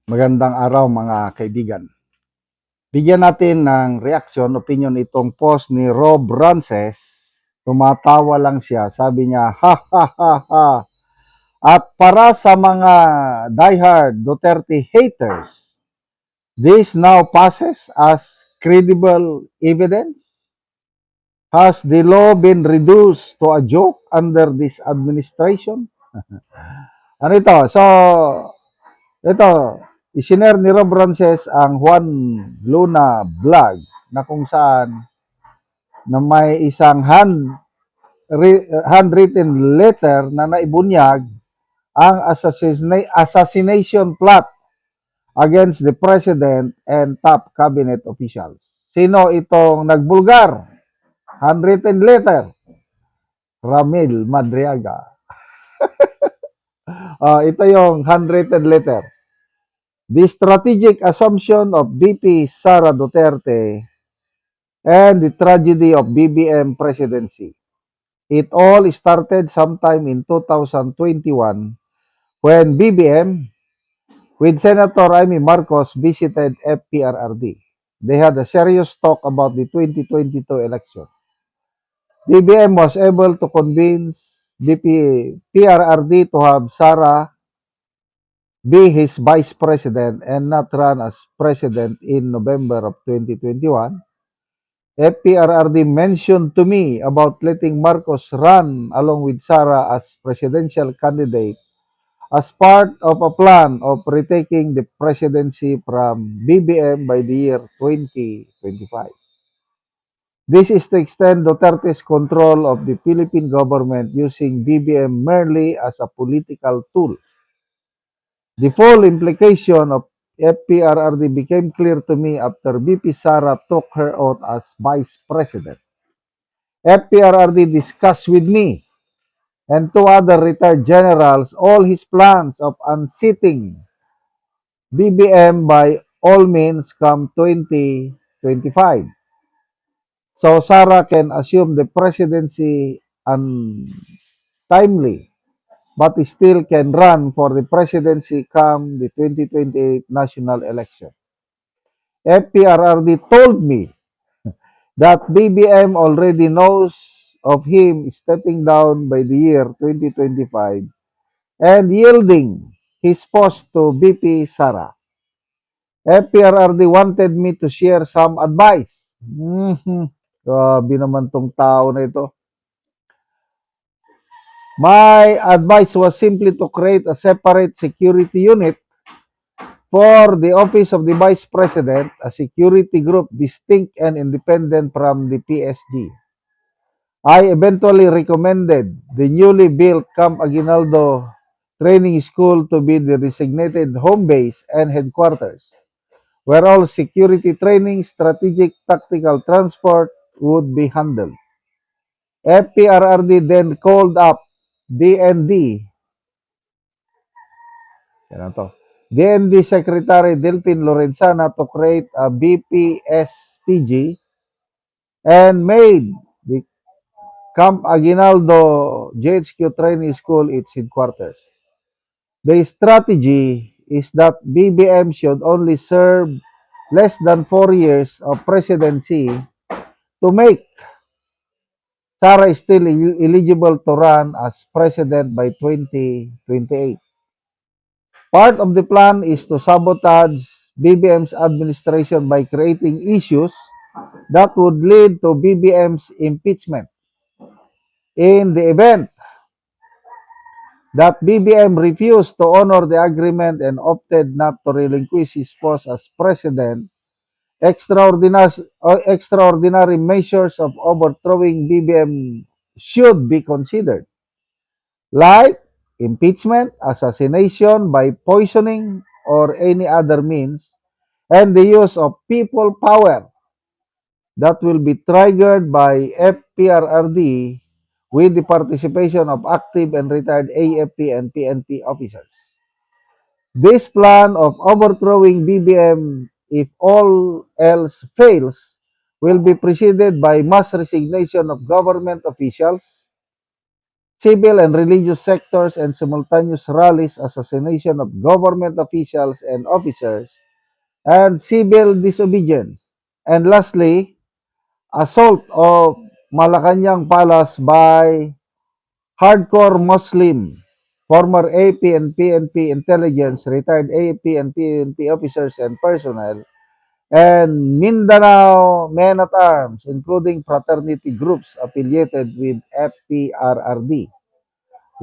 Magandang araw mga kaibigan. Bigyan natin ng reaction, opinion itong post ni Rob Rances. Tumatawa lang siya. Sabi niya, ha ha ha ha. At para sa mga diehard Duterte haters, this now passes as credible evidence. Has the law been reduced to a joke under this administration? Ano ito? Ito, isinare ni Rob Rances ang Juan Luna vlog na kung saan na may isang handwritten letter na naibunyag ang assassination plot against the President and top cabinet officials. Sino itong nagbulgar? Handwritten letter. Ramil Madriaga. Ito yung handwritten letter. The strategic assumption of VP Sara Duterte and the tragedy of BBM presidency. It all started sometime in 2021 when BBM with Senator Amy Marcos visited FPRRD. They had a serious talk about the 2022 election. BBM was able to convince PRRD to have Sara be his vice president and not run as president in November of 2021. FPRRD mentioned to me about letting Marcos run along with Sara as presidential candidate as part of a plan of retaking the presidency from BBM by the year 2025. This is to extend Duterte's control of the Philippine government using BBM merely as a political tool. The full implication of FPRRD became clear to me after VP Sara took her oath as Vice President. FPRRD discussed with me and two other retired generals all his plans of unseating BBM by all means come 2025. So Sara can assume the presidency untimely, but still can run for the presidency come the 2028 national election. FPRRD told me that BBM already knows of him stepping down by the year 2025 and yielding his post to BP Sara. FPRRD wanted me to share some advice. Grabe naman tong tao na ito. My advice was simply to create a separate security unit for the office of the Vice President, a security group distinct and independent from the PSG. I eventually recommended the newly built Camp Aguinaldo Training School to be the designated home base and headquarters, where all security training, strategic tactical transport would be handled. FPRRD then called up DND, DND Secretary Delphine Lorenzana to create a BPSPG and made the Camp Aguinaldo JHQ Training School its headquarters. The strategy is that BBM should only serve less than 4 years of presidency to make Sara still eligible to run as president by 2028. Part of the plan is to sabotage BBM's administration by creating issues that would lead to BBM's impeachment. In the event that BBM refused to honor the agreement and opted not to relinquish his post as president, extraordinary measures of overthrowing BBM should be considered, like impeachment, assassination by poisoning, or any other means, and the use of people power that will be triggered by FPRRD with the participation of active and retired AFP and PNP officers. This plan of overthrowing BBM, if all else fails, will be preceded by mass resignation of government officials, civil and religious sectors, and simultaneous rallies, assassination of government officials and officers, and civil disobedience. And lastly, assault of Malacanang Palace by hardcore Muslim, former AP and PNP intelligence, retired AP and PNP officers and personnel, and Mindanao men at arms, including fraternity groups affiliated with FPRRD.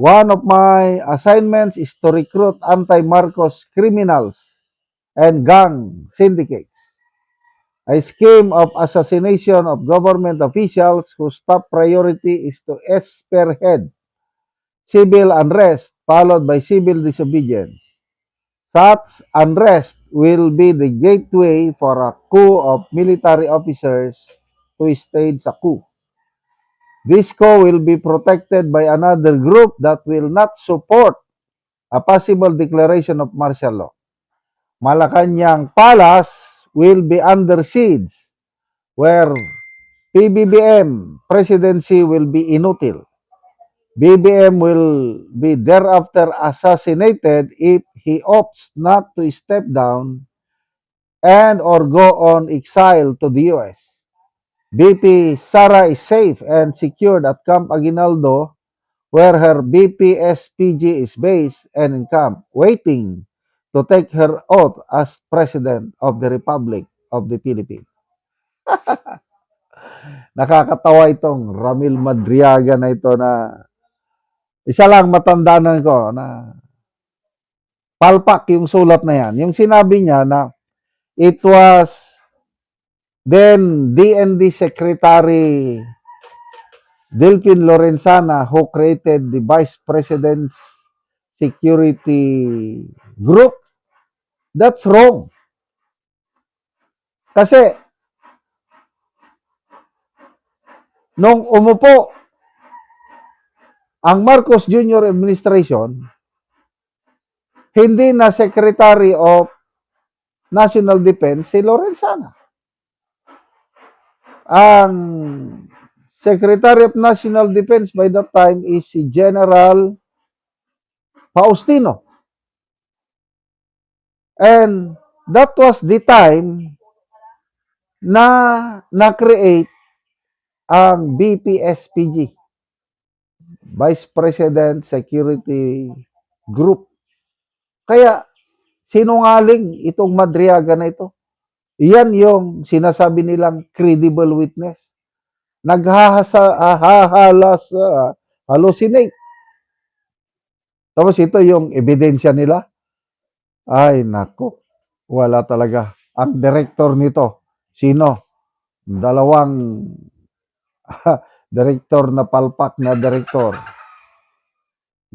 One of my assignments is to recruit anti-Marcos criminals and gang syndicates. A scheme of assassination of government officials whose top priority is to spearhead civil unrest followed by civil disobedience. Such unrest will be the gateway for a coup of military officers to stage a coup. This coup will be protected by another group that will not support a possible declaration of martial law. Malacanang Palace will be under siege, where PBBM presidency will be inutil. BBM will be thereafter assassinated if he opts not to step down and or go on exile to the US. BP Sara is safe and secured at Camp Aguinaldo, where her BPSPG is based and in camp, waiting to take her oath as President of the Republic of the Philippines. Nakakatawa itong Ramil Madriaga na ito na isa lang matandaan ko na palpak yung sulat na yan. Yung sinabi niya na it was then DND Secretary Delphine Lorenzana who created the Vice President's Security Group. That's wrong. Kasi nung umupo ang Marcos Jr. administration, hindi na Secretary of National Defense si Lorenzana. Ang Secretary of National Defense by that time is si General Faustino. And that was the time na na-create ang BPSPG, Vice President Security Group. Kaya sinungaling itong Madriaga na ito. Iyan yung sinasabi nilang credible witness. Hallucinate. Tapos ito yung ebidensya nila. Ay, nako. Wala talaga. Ang director nito, sino? Dalawang director na palpak na director.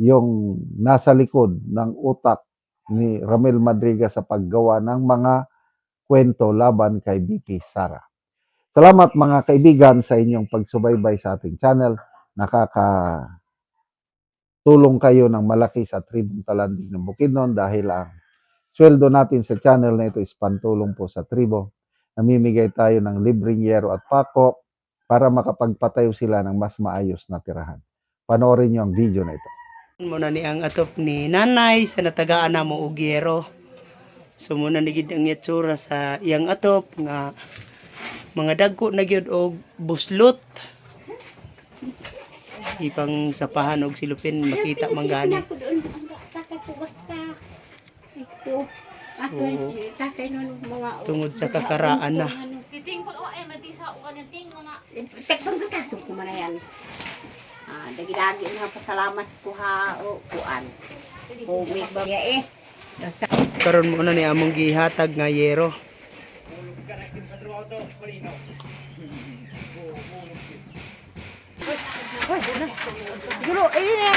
Yung nasa likod ng utak ni Ramil Madriga sa paggawa ng mga kwento laban kay BP Sara. Salamat mga kaibigan sa inyong pagsubaybay sa ating channel. Nakakatulong kayo ng malaki sa Tribong Talanding ng Bukidnon dahil ang sweldo natin sa channel na ito is pantulong po sa tribo. Namimigay tayo ng libreng yero at pako para makapagpatayo sila ng mas maayos na tirahan. Panoorin niyo ang video na ito. Muna ni ang atop ni nanay sa natagaan na mo og yero. So muna ni gid ang itsura sa iyang atop nga mga dagko na gyud og buslot. Ipang sapahan og silupin makita man gani. Tungod sa kakaraan na. Titing pag ay matisa o kanyang ting na. Tekbang ka kasong kumanayan. Dagi-dagi nga pasalamat ko ha o kuan. O may bagya Karon mo na ni among gihatag nga yero. Guro, ayun na.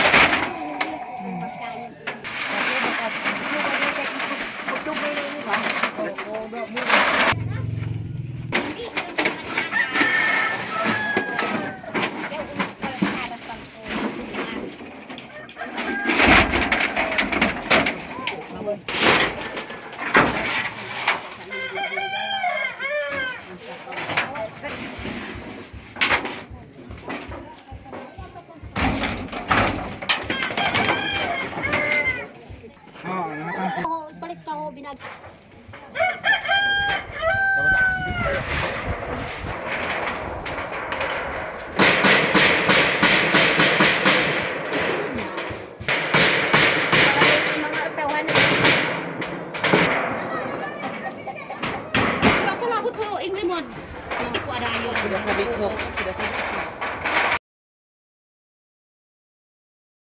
ito, binag... Mga tawahan na. Bakit labot ho, Ingrid mo? Hindi ko arayon. Sudah sabi ko. Sudah sabi ko.